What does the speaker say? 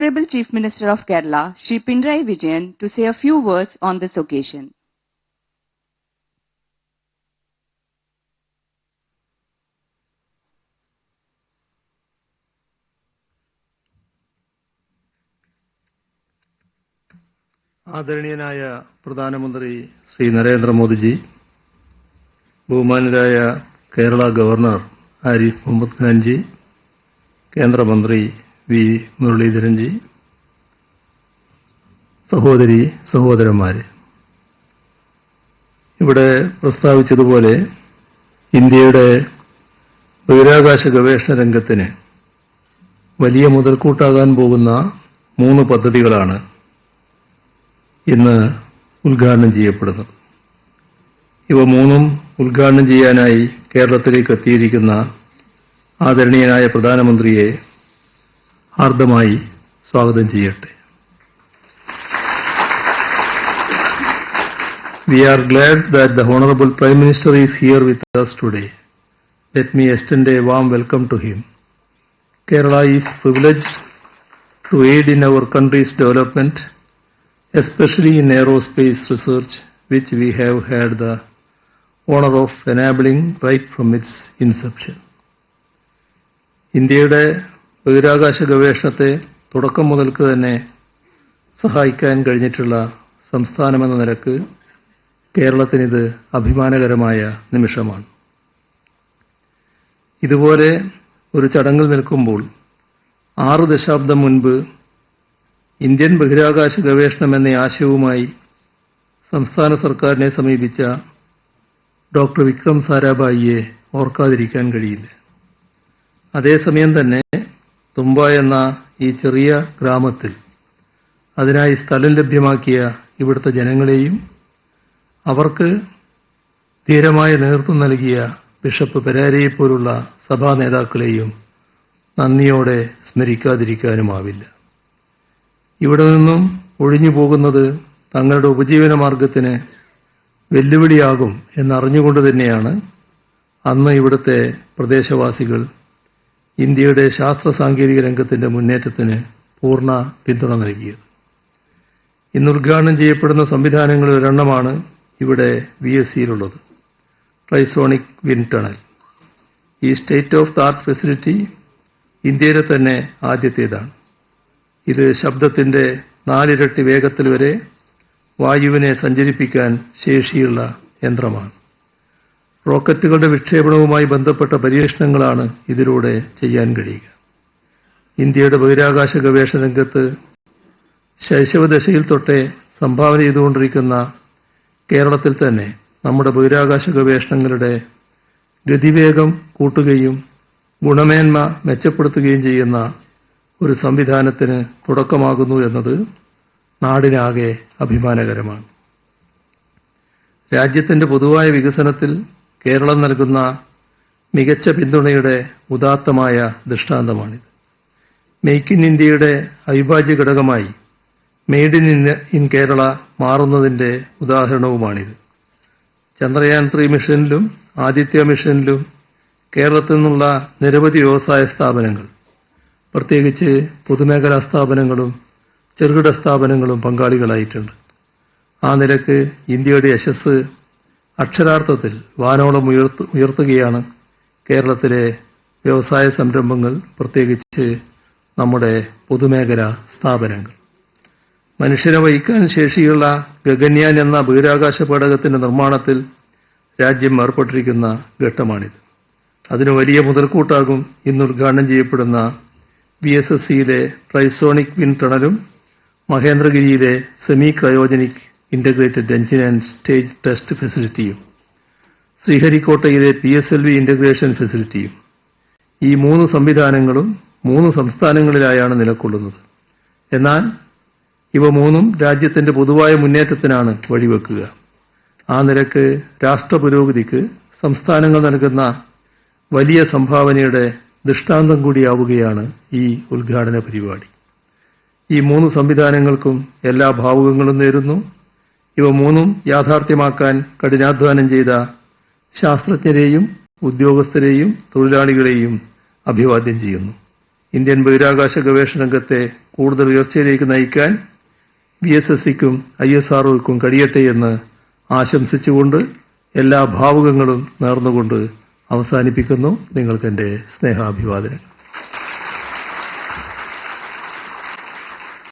Honorable Chief Minister of Kerala, Shri Pinarayi Vijayan, to say a few words on this occasion. ആദരണീയനായ പ്രധാനമന്ത്രി ശ്രീ നരേന്ദ്രമോദിജി, ബഹുമാനരായ Kerala governor Arif Muhammad Khan ji, കേന്ദ്രമന്ത്രി V Muraleedharan ji, സഹോദരി സഹോദരന്മാരെ, ഇവിടെ പ്രസ്താവിച്ചതുപോലെ ഇന്ത്യയുടെ ബഹിരാകാശ ഗവേഷണ രംഗത്തിന് വലിയ മുതൽക്കൂട്ടാകാൻ പോകുന്ന 3 പദ്ധതികളാണ് ഇന്ന് ഉദ്ഘാടനം ചെയ്യപ്പെടുന്നത്. ഇവ 3ഉം ഉദ്ഘാടനം ചെയ്യാനായി കേരളത്തിലേക്ക് എത്തിയിരിക്കുന്ന ആദരണീയനായ പ്രധാനമന്ത്രിയെ ഹാർദമായി സ്വാഗതം ചെയ്യട്ടെ. We are glad that the Honorable Prime Minister is here with us today. Let me extend a warm welcome to him. Kerala is privileged to aid in our country's development, especially in aerospace research, which we have had the honor of enabling right from its inception. ഇന്ത്യയുടെ ബഹിരാകാശ ഗവേഷണത്തെ തുടക്കം മുതൽക്ക് തന്നെ സഹായിക്കാൻ കഴിഞ്ഞിട്ടുള്ള സംസ്ഥാനമെന്ന നിലക്ക് കേരളത്തിനിത് അഭിമാനകരമായ നിമിഷമാണ്. ഇതുപോലെ ഒരു ചടങ്ങിൽ നിൽക്കുമ്പോൾ 6 ദശാബ്ദം മുൻപ് ഇന്ത്യൻ ബഹിരാകാശ ഗവേഷണം എന്ന ആശയവുമായി സംസ്ഥാന സർക്കാരിനെ സമീപിച്ച ഡോക്ടർ വിക്രം സാരാഭായിയെ ഓർക്കാതിരിക്കാൻ കഴിയില്ല. അതേസമയം തന്നെ തുമ്പ എന്ന ഈ ചെറിയ ഗ്രാമത്തിൽ അതിനായി സ്ഥലം ലഭ്യമാക്കിയ ഇവിടുത്തെ ജനങ്ങളെയും അവർക്ക് ധീരമായ നേതൃത്വം നൽകിയ ബിഷപ്പ് പെരാരയെപ്പോലുള്ള സഭാ നേതാക്കളെയും നന്ദിയോടെ സ്മരിക്കാതിരിക്കാനുമാവില്ല. ഇവിടെ നിന്നും ഒഴിഞ്ഞു പോകുന്നത് തങ്ങളുടെ ഉപജീവന മാർഗത്തിന് വെല്ലുവിളിയാകും എന്നറിഞ്ഞുകൊണ്ട് തന്നെയാണ് അന്ന് ഇവിടുത്തെ പ്രദേശവാസികൾ ഇന്ത്യയുടെ ശാസ്ത്ര സാങ്കേതിക രംഗത്തിന്റെ മുന്നേറ്റത്തിന് പൂർണ്ണ പിന്തുണ നൽകിയത്. ഇന്ന് ഉദ്ഘാടനം ചെയ്യപ്പെടുന്ന സംവിധാനങ്ങളിൽ ഒരെണ്ണമാണ് ഇവിടെ VSCയിലുള്ളത്, ട്രൈസോണിക് വിൻഡ് ടണൽ. ഈ state of the art facility ഇന്ത്യയിലെ തന്നെ ആദ്യത്തേതാണ്. ഇത് ശബ്ദത്തിന്റെ 4 ഇരട്ടി വേഗത്തിൽ വരെ വായുവിനെ സഞ്ചരിപ്പിക്കാൻ ശേഷിയുള്ള യന്ത്രമാണ്. റോക്കറ്റുകളുടെ വിക്ഷേപണവുമായി ബന്ധപ്പെട്ട പരീക്ഷണങ്ങളാണ് ഇതിലൂടെ ചെയ്യാൻ കഴിയുക. ഇന്ത്യയുടെ ബഹിരാകാശ ഗവേഷണ രംഗത്ത് ശൈശവദശയിൽ തൊട്ടേ സംഭാവന ചെയ്തുകൊണ്ടിരിക്കുന്ന കേരളത്തിൽ തന്നെ നമ്മുടെ ബഹിരാകാശ ഗവേഷണങ്ങളുടെ ഗതിവേഗം കൂട്ടുകയും ഗുണമേന്മ മെച്ചപ്പെടുത്തുകയും ചെയ്യുന്ന ഒരു സംവിധാനത്തിന് തുടക്കമാകുന്നു എന്നത് നാടിനാകെ അഭിമാനകരമാണ്. രാജ്യത്തിന്റെ പൊതുവായ വികസനത്തിൽ കേരളം നൽകുന്ന മികച്ച പിന്തുണയുടെ ഉദാത്തമായ ദൃഷ്ടാന്തമാണിത്. മെയ്ക്ക് ഇൻ ഇന്ത്യയുടെ അവിഭാജ്യ ഘടകമായി മെയ്ഡ് ഇൻ കേരള മാറുന്നതിന്റെ ഉദാഹരണവുമാണിത്. ചന്ദ്രയാൻ 3 മിഷനിലും ആദിത്യ മിഷനിലും കേരളത്തിൽ നിന്നുള്ള നിരവധി വ്യവസായ സ്ഥാപനങ്ങൾ, പ്രത്യേകിച്ച് പൊതുമേഖലാ സ്ഥാപനങ്ങളും ചെറുകിട സ്ഥാപനങ്ങളും പങ്കാളികളായിട്ടുണ്ട്. ആ നിലക്ക് ഇന്ത്യയുടെ യശസ് അക്ഷരാർത്ഥത്തിൽ വാനോളം ഉയർത്തുകയാണ് കേരളത്തിലെ വ്യവസായ സംരംഭങ്ങൾ, പ്രത്യേകിച്ച് നമ്മുടെ പൊതുമേഖലാ സ്ഥാപനങ്ങൾ. മനുഷ്യനെ വഹിക്കാൻ ശേഷിയുള്ള ഗഗൻയാൻ എന്ന ബഹിരാകാശ പേടകത്തിന്റെ നിർമ്മാണത്തിൽ രാജ്യം ഏർപ്പെട്ടിരിക്കുന്ന ഘട്ടമാണിത്. അതിന് വലിയ മുതൽക്കൂട്ടാകും ഇന്ന് ഉദ്ഘാടനം ചെയ്യപ്പെടുന്ന VSSCയിലെ ട്രൈസോണിക് വിൻഡ് ടണലും മഹേന്ദ്രഗിരിയിലെ semi cryogenic integrated engine and stage test ഫെസിലിറ്റിയും ശ്രീഹരിക്കോട്ടയിലെ PSLV ഇന്റഗ്രേഷൻ ഫെസിലിറ്റിയും. ഈ 3 സംവിധാനങ്ങളും 3 സംസ്ഥാനങ്ങളിലായാണ് നിലകൊള്ളുന്നത്. എന്നാൽ ഇവ 3ഉം രാജ്യത്തിന്റെ പൊതുവായ മുന്നേറ്റത്തിനാണ് വഴിവെക്കുക. ആ നിലക്ക് രാഷ്ട്ര പുരോഗതിക്ക് സംസ്ഥാനങ്ങൾ നൽകുന്ന വലിയ സംഭാവനയുടെ ദൃഷ്ടാന്തം കൂടിയാവുകയാണ് ഈ ഉദ്ഘാടന പരിപാടി. ഈ 3 സംവിധാനങ്ങൾക്കും എല്ലാ ഭാവുകങ്ങളും നേരുന്നു. ഇവ 3ഉം യാഥാർത്ഥ്യമാക്കാൻ കഠിനാധ്വാനം ചെയ്ത ശാസ്ത്രജ്ഞരെയും ഉദ്യോഗസ്ഥരെയും തൊഴിലാളികളെയും അഭിവാദ്യം ചെയ്യുന്നു. ഇന്ത്യൻ ബഹിരാകാശ ഗവേഷണ രംഗത്തെ കൂടുതൽ ഉയർച്ചയിലേക്ക് നയിക്കാൻ VSSCക്കും ISROയ്ക്കും കഴിയട്ടെ എന്ന് ആശംസിച്ചുകൊണ്ട് എല്ലാ ഭാവുകങ്ങളും നേർന്നുകൊണ്ട് അവസാനിപ്പിക്കുന്നു. നിങ്ങൾക്ക് എന്റെ സ്നേഹാഭിവാദനങ്ങൾ.